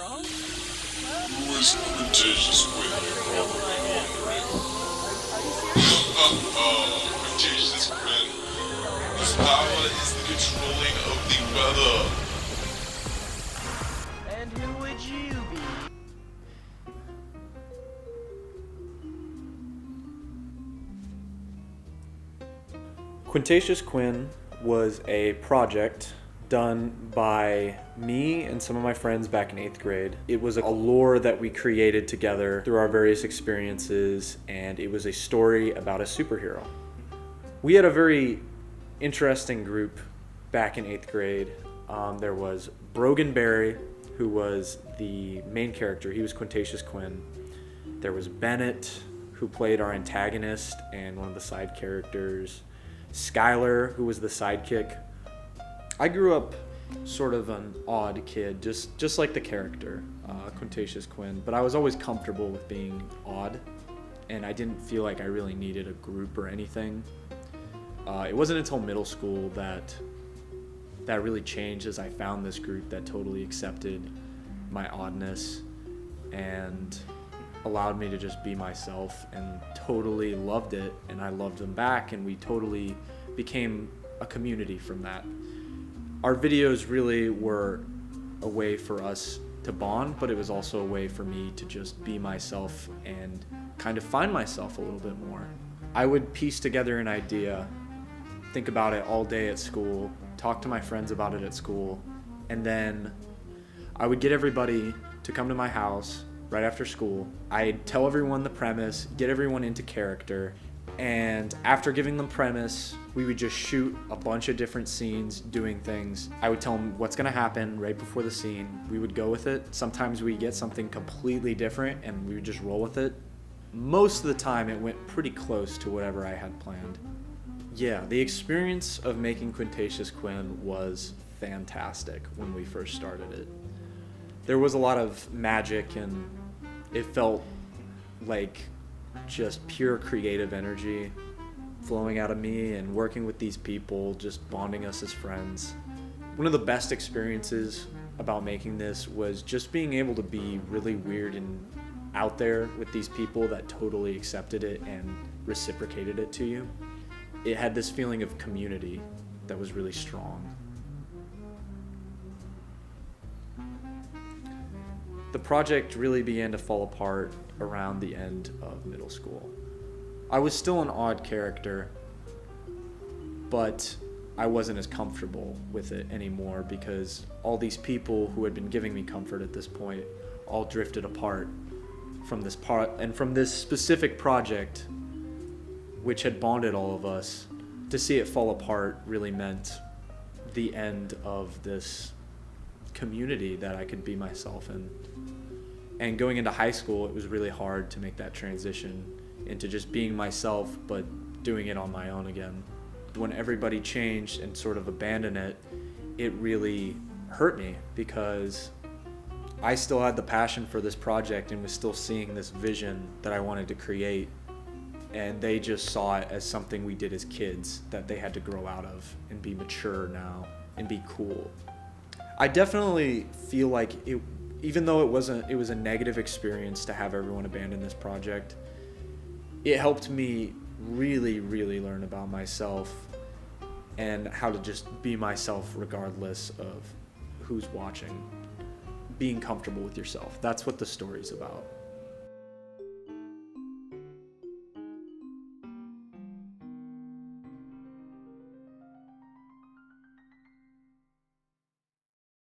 Who is Cretaceous Quin, you're probably wondering. Cretaceous Quin, whose power is the controlling of the weather. And who would you be? Quintatious Quin was a project done by me and some of my friends back in 8th grade. It was a lore that we created together through our various experiences, and it was a story about a superhero. We had a very interesting group back in 8th grade. There was Brogan Berry, who was the main character. He was Quintatious Quin. There was Bennett, who played our antagonist and one of the side characters. Skylar, who was the sidekick. I grew up sort of an odd kid, just like the character, Quintatious Quin, but I was always comfortable with being odd, and I didn't feel like I really needed a group or anything. It wasn't until middle school that really changed, as I found this group that totally accepted my oddness and allowed me to just be myself, and totally loved it, and I loved them back, and we totally became a community from that. Our videos really were a way for us to bond, but it was also a way for me to just be myself and kind of find myself a little bit more. I would piece together an idea, think about it all day at school, talk to my friends about it at school, and then I would get everybody to come to my house right after school. I'd tell everyone the premise, get everyone into character, and after giving them premise, we would just shoot a bunch of different scenes doing things. I would tell them what's gonna happen right before the scene. We would go with it. Sometimes we get something completely different and we would just roll with it. Most of the time it went pretty close to whatever I had planned. Yeah, the experience of making Quintatious Quin was fantastic when we first started it. There was a lot of magic, and it felt like just pure creative energy flowing out of me, and working with these people, just bonding us as friends. One of the best experiences about making this was just being able to be really weird and out there with these people that totally accepted it and reciprocated it to you. It had this feeling of community that was really strong. The project really began to fall apart around the end of middle school. I was still an odd character, but I wasn't as comfortable with it anymore because all these people who had been giving me comfort at this point all drifted apart from this part, and from this specific project, which had bonded all of us. To see it fall apart really meant the end of this community that I could be myself in. And going into high school, it was really hard to make that transition into just being myself, but doing it on my own again. When everybody changed and sort of abandoned it, it really hurt me because I still had the passion for this project and was still seeing this vision that I wanted to create. And they just saw it as something we did as kids that they had to grow out of and be mature now and be cool. I definitely feel like it, even though it was a negative experience to have everyone abandon this project, it helped me really, really learn about myself and how to just be myself regardless of who's watching. Being comfortable with yourself. That's what the story's about.